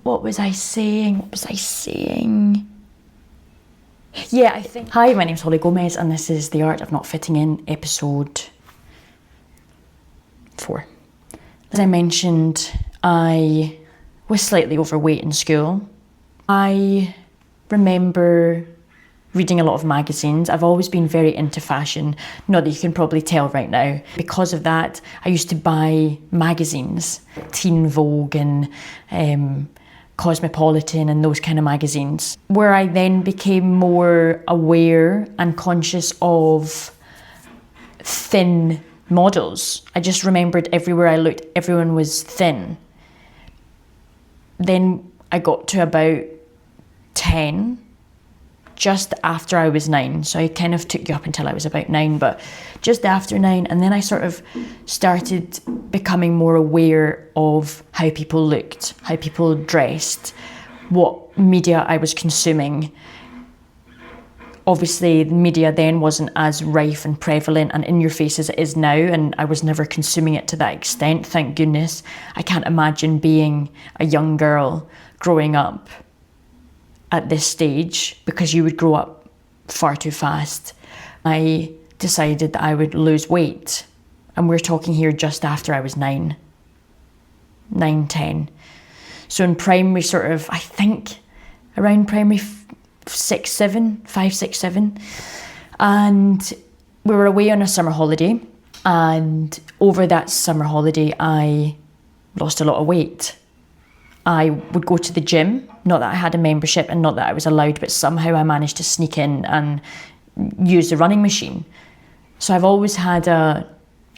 What was I saying? Yeah, I think... Hi, my name's Holly Gomez and this is The Art of Not Fitting In, episode 4. As I mentioned, I was slightly overweight in school. I remember reading a lot of magazines. I've always been very into fashion, not that you can probably tell right now. Because of that, I used to buy magazines, Teen Vogue and Cosmopolitan and those kind of magazines, where I then became more aware and conscious of thin models. I just remembered everywhere I looked, everyone was thin. Then I got to about 10, just after I was 9. So I kind of took you up until I was about 9, but just after 9. And then I sort of started becoming more aware of how people looked, how people dressed, what media I was consuming. Obviously, the media then wasn't as rife and prevalent and in your face as it is now, and I was never consuming it to that extent, thank goodness. I can't imagine being a young girl growing up at this stage, because you would grow up far too fast. I decided that I would lose weight, and we're talking here just after I was 9, 10. So in primary, sort of, I think around primary 5, 6, 7, and we were away on a summer holiday, and over that summer holiday I lost a lot of weight. I would go to the gym, not that I had a membership and not that I was allowed, but somehow I managed to sneak in and use the running machine. So I've always had a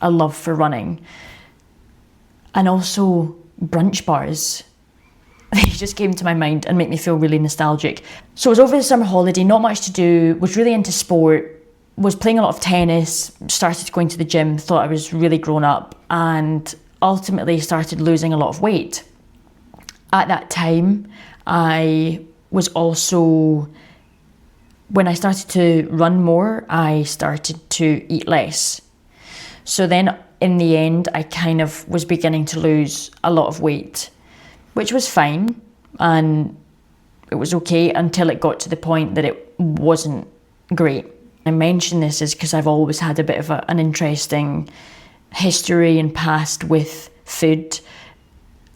love for running. And also brunch bars. They just came to my mind and make me feel really nostalgic. So I was over the summer holiday, not much to do, was really into sport, was playing a lot of tennis, started going to the gym, thought I was really grown up, and ultimately started losing a lot of weight. At that time, I was also, when I started to run more, I started to eat less. So then in the end, I kind of was beginning to lose a lot of weight, which was fine. And it was okay until it got to the point that it wasn't great. I mention this is because I've always had a bit of an interesting history and past with food.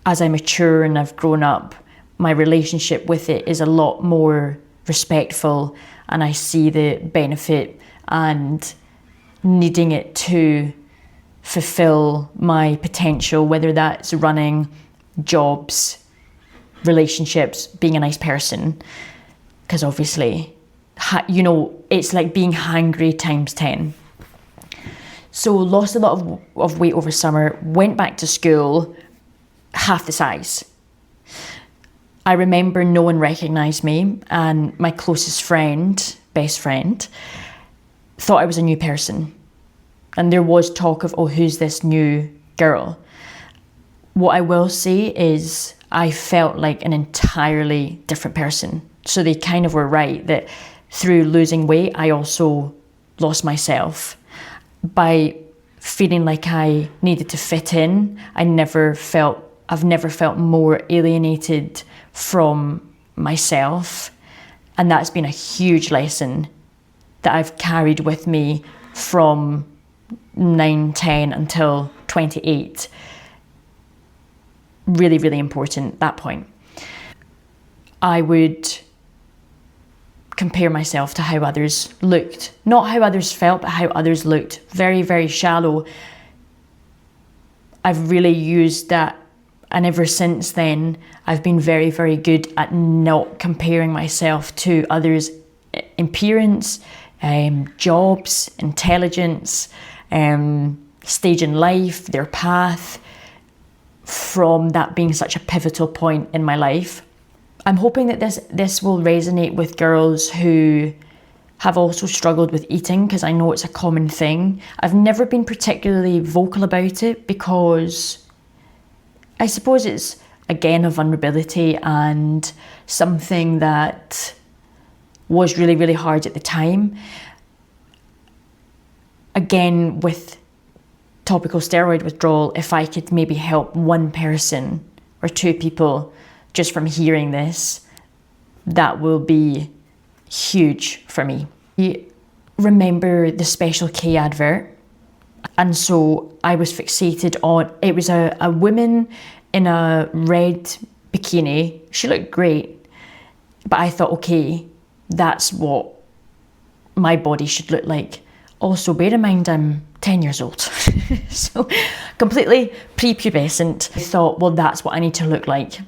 As I mature and I've grown up, my relationship with it is a lot more respectful, and I see the benefit and needing it to fulfill my potential, whether that's running, jobs, relationships, being a nice person. Because obviously, it's like being hangry times 10. So lost a lot of weight over summer, went back to school, half the size. I remember no one recognised me, and my closest friend, best friend, thought I was a new person. And there was talk of, oh, who's this new girl? What I will say is I felt like an entirely different person. So they kind of were right that through losing weight, I also lost myself. By feeling like I needed to fit in, I've never felt more alienated from myself. And that's been a huge lesson that I've carried with me from 9, 10 until 28. Really, really important, that point. I would compare myself to how others looked. Not how others felt, but how others looked. Very, very shallow. I've really used that. And ever since then, I've been very, very good at not comparing myself to others' appearance, jobs, intelligence, stage in life, their path, from that being such a pivotal point in my life. I'm hoping that this will resonate with girls who have also struggled with eating, because I know it's a common thing. I've never been particularly vocal about it because I suppose it's, again, a vulnerability and something that was really, really hard at the time. Again, with topical steroid withdrawal, if I could maybe help one person or two people just from hearing this, that will be huge for me. I remember the Special K advert, and so I was fixated on, it was a woman in a red bikini. She looked great, but I thought, okay, that's what my body should look like. Also, bear in mind, I'm 10 years old, so completely prepubescent. I thought, well, that's what I need to look like.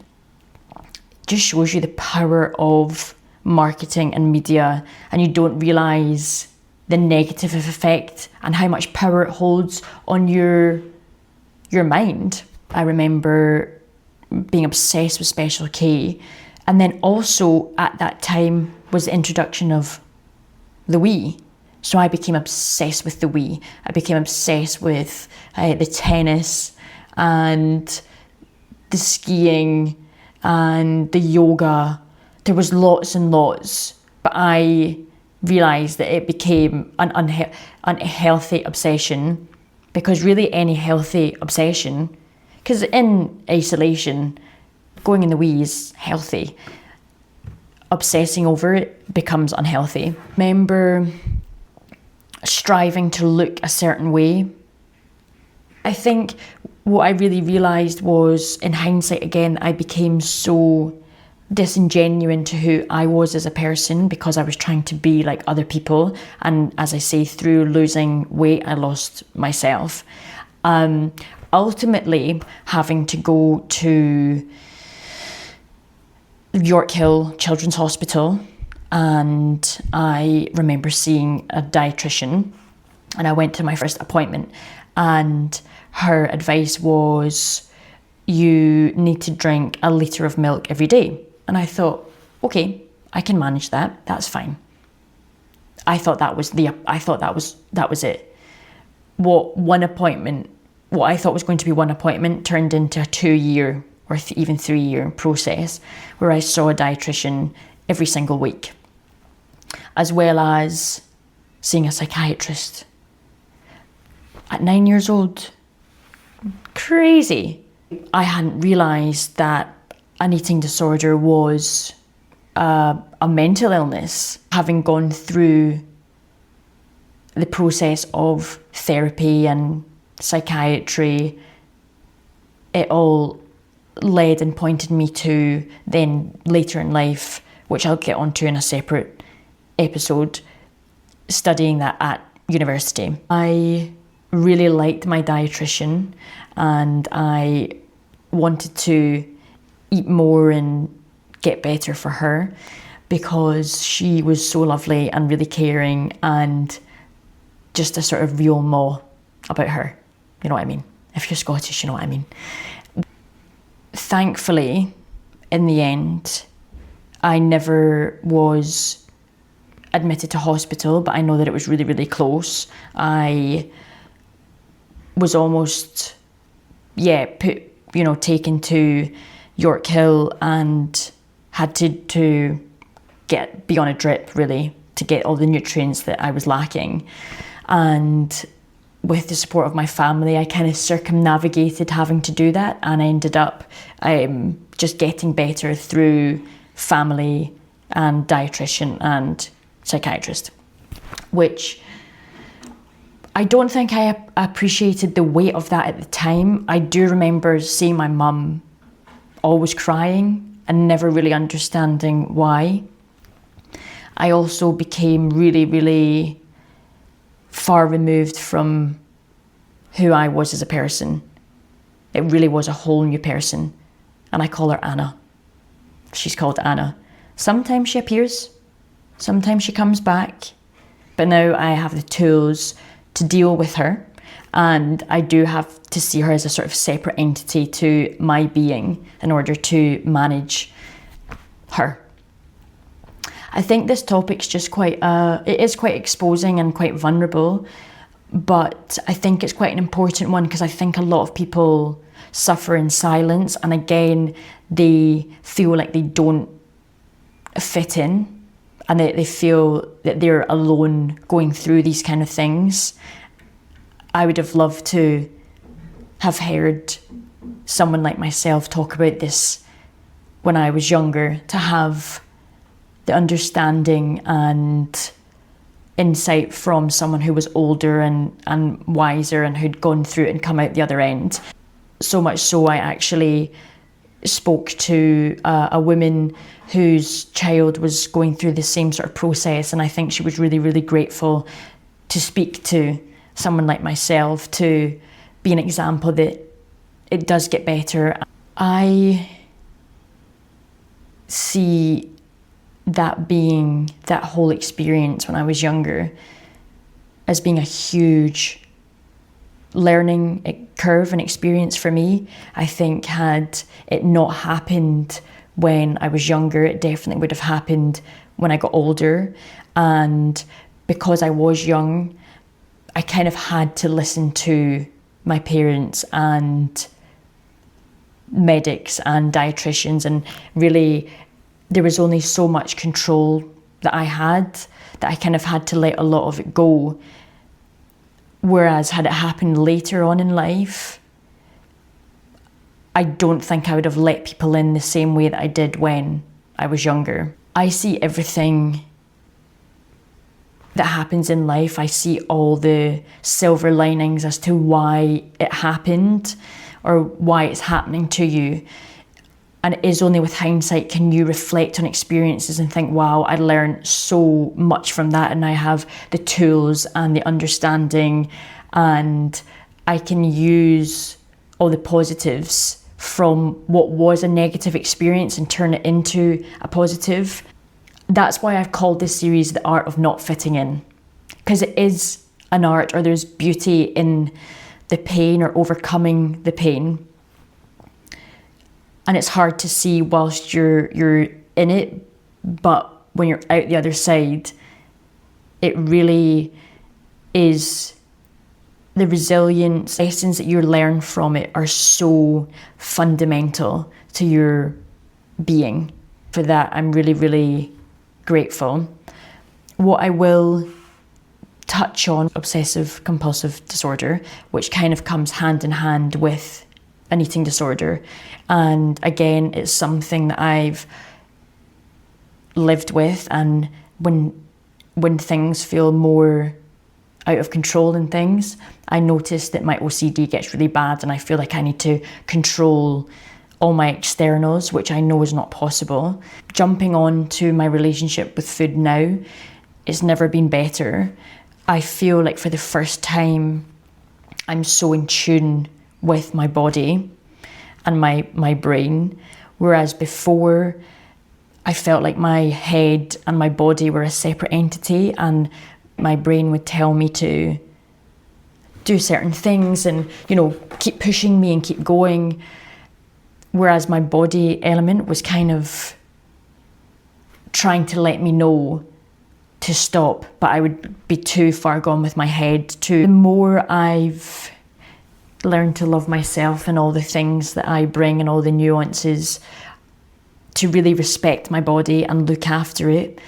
Just shows you the power of marketing and media, and you don't realise the negative effect and how much power it holds on your mind. I remember being obsessed with Special K, and then also at that time was the introduction of the Wii. So I became obsessed with the Wii. I became obsessed with the tennis and the skiing and the yoga. There was lots and lots, but I realised that it became an unhealthy obsession, because really any healthy obsession, because in isolation, going in the Wii is healthy. Obsessing over it becomes unhealthy. Remember striving to look a certain way. I think what I really realised was, in hindsight again, I became so disingenuous to who I was as a person, because I was trying to be like other people. And as I say, through losing weight, I lost myself. Ultimately, having to go to York Hill Children's Hospital, and I remember seeing a dietitian, and I went to my first appointment, and her advice was, you need to drink a litre of milk every day. And I thought, okay, I can manage that. That's fine. I thought that was it. What I thought was going to be one appointment turned into a 2-year or even 3-year process, where I saw a dietitian every single week, as well as seeing a psychiatrist. At 9 years old, crazy. I hadn't realised that an eating disorder was a mental illness. Having gone through the process of therapy and psychiatry, it all led and pointed me to then later in life, which I'll get onto in a separate episode, studying that at university. I really liked my dietitian, and I wanted to eat more and get better for her, because she was so lovely and really caring, and just a sort of real maw about her. You know what I mean? If you're Scottish, you know what I mean. Thankfully, in the end, I never was admitted to hospital, but I know that it was really, really close. I was almost, taken to York Hill and had to be on a drip, really, to get all the nutrients that I was lacking. And with the support of my family, I kind of circumnavigated having to do that, and I ended up just getting better through family and dietitian and psychiatrist, which I don't think I appreciated the weight of that at the time. I do remember seeing my mum always crying and never really understanding why. I also became really, really far removed from who I was as a person. It really was a whole new person. And I call her Anna. She's called Anna. Sometimes she appears, sometimes she comes back, but now I have the tools to deal with her, and I do have to see her as a sort of separate entity to my being in order to manage her. I think this topic's just it is quite exposing and quite vulnerable, but I think it's quite an important one, because I think a lot of people suffer in silence, and again, they feel like they don't fit in, and they feel that they're alone going through these kind of things. I would have loved to have heard someone like myself talk about this when I was younger, to have the understanding and insight from someone who was older and wiser and who'd gone through it and come out the other end. So much so I actually spoke to a woman whose child was going through the same sort of process, and I think she was really, really grateful to speak to someone like myself, to be an example that it does get better. I see that whole experience when I was younger as being a huge learning curve and experience for me. I think had it not happened when I was younger, it definitely would have happened when I got older. And because I was young, I kind of had to listen to my parents and medics and dietitians, and really there was only so much control that I had, that I kind of had to let a lot of it go. Whereas had it happened later on in life, I don't think I would have let people in the same way that I did when I was younger. I see everything that happens in life. I see all the silver linings as to why it happened or why it's happening to you. And it is only with hindsight can you reflect on experiences and think, wow, I learned so much from that, and I have the tools and the understanding, and I can use all the positives from what was a negative experience and turn it into a positive. That's why I've called this series The Art of Not Fitting In, because it is an art, or there's beauty in the pain or overcoming the pain. And it's hard to see whilst you're in it, but when you're out the other side, it really is the resilience lessons that you learn from it are so fundamental to your being. For that, I'm really, really grateful. What I will touch on, obsessive compulsive disorder, which kind of comes hand in hand with an eating disorder. And again, it's something that I've lived with, and when things feel more out of control and things, I notice that my OCD gets really bad, and I feel like I need to control all my externals, which I know is not possible. Jumping on to my relationship with food now, it's never been better. I feel like for the first time, I'm so in tune with my body and my brain, whereas before I felt like my head and my body were a separate entity, and my brain would tell me to do certain things and, keep pushing me and keep going, whereas my body element was kind of trying to let me know to stop, but I would be too far gone with my head. The more I've learn to love myself and all the things that I bring and all the nuances, to really respect my body and look after it.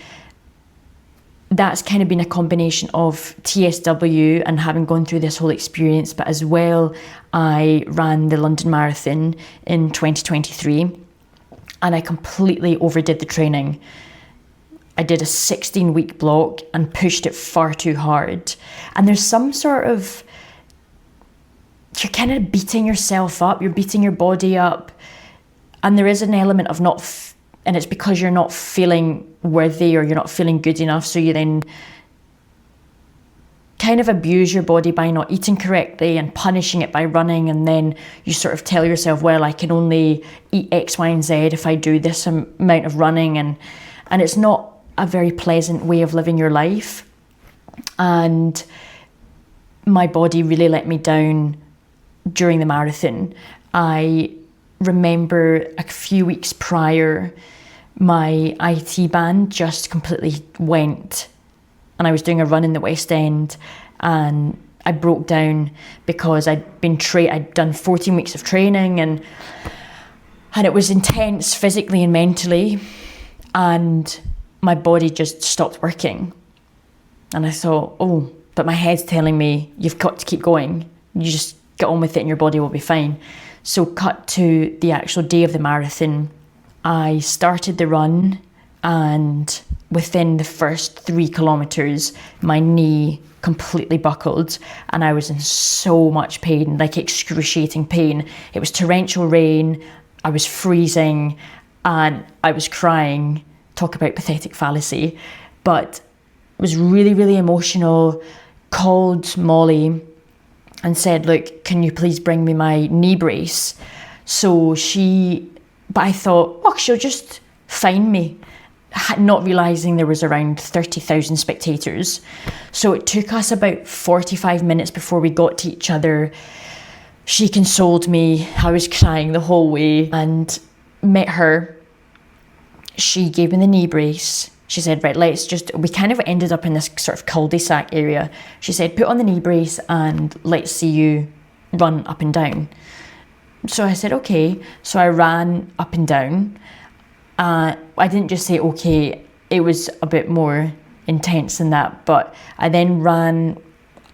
That's kind of been a combination of TSW and having gone through this whole experience, but as well, I ran the London Marathon in 2023, and I completely overdid the training. I did a 16-week block and pushed it far too hard. And there's some sort of, you're kind of beating yourself up, you're beating your body up, and there is an element of and it's because you're not feeling worthy or you're not feeling good enough, so you then kind of abuse your body by not eating correctly and punishing it by running, and then you sort of tell yourself, well, I can only eat X, Y, and Z if I do this amount of running, and it's not a very pleasant way of living your life. And my body really let me down during the marathon. I remember a few weeks prior, my IT band just completely went, and I was doing a run in the West End, and I broke down because I'd done 14 weeks of training, and it was intense physically and mentally, and my body just stopped working. And I thought, oh, but my head's telling me you've got to keep going. You just get on with it and your body will be fine. So cut to the actual day of the marathon, I started the run, and within the first 3 kilometers, my knee completely buckled and I was in so much pain, like excruciating pain. It was torrential rain, I was freezing, and I was crying. Talk about pathetic fallacy. But it was really, really emotional. Called Molly and said, look, can you please bring me my knee brace? But I thought, oh, she'll just fine me, not realising there was around 30,000 spectators. So it took us about 45 minutes before we got to each other. She consoled me. I was crying the whole way, and met her. She gave me the knee brace. She said, right, we kind of ended up in this sort of cul-de-sac area. She said, put on the knee brace and let's see you run up and down. So I said, okay. So I ran up and down. I didn't just say, okay, it was a bit more intense than that. But I then ran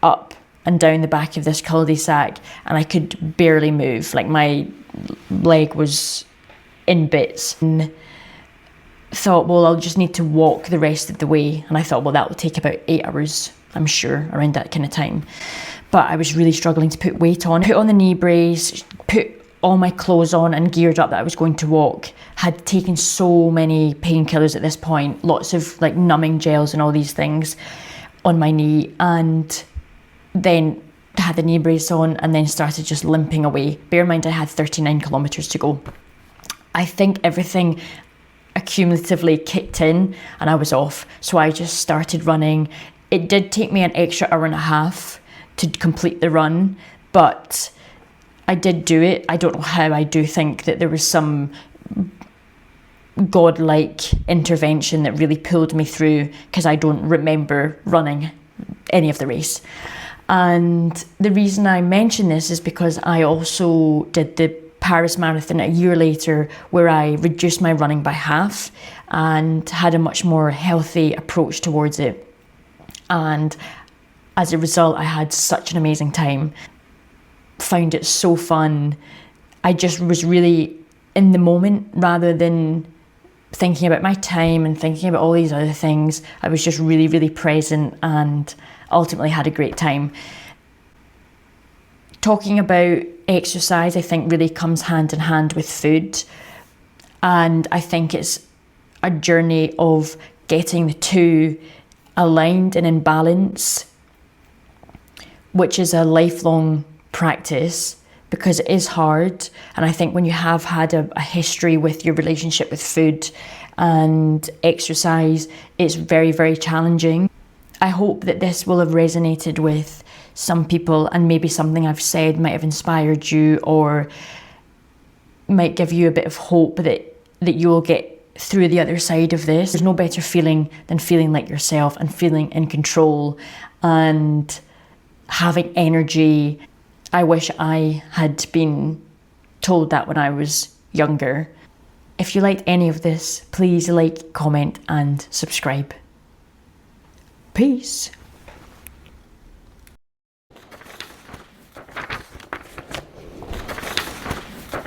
up and down the back of this cul-de-sac and I could barely move. Like my leg was in bits. And thought, well, I'll just need to walk the rest of the way. And I thought, well, that will take about 8 hours, I'm sure, around that kind of time. But I was really struggling to put weight on. Put on the knee brace, put all my clothes on and geared up that I was going to walk. Had taken so many painkillers at this point, lots of like numbing gels and all these things on my knee. And then had the knee brace on and then started just limping away. Bear in mind, I had 39 kilometers to go. I think everything accumulatively kicked in and I was off. So I just started running. It did take me an extra hour and a half to complete the run, but I did do it. I don't know how. I do think that there was some godlike intervention that really pulled me through, because I don't remember running any of the race. And the reason I mention this is because I also did the Paris Marathon a year later, where I reduced my running by half and had a much more healthy approach towards it. And as a result, I had such an amazing time. Found it so fun. I just was really in the moment rather than thinking about my time and thinking about all these other things. I was just really, really present and ultimately had a great time. Talking about exercise, I think, really comes hand in hand with food. And I think it's a journey of getting the two aligned and in balance, which is a lifelong practice, because it is hard. And I think when you have had a history with your relationship with food and exercise, it's very, very challenging. I hope that this will have resonated with some people, and maybe something I've said might have inspired you or might give you a bit of hope that you'll get through the other side of this. There's no better feeling than feeling like yourself and feeling in control and having energy. I wish I had been told that when I was younger. If you liked any of this, please like, comment and subscribe. Peace.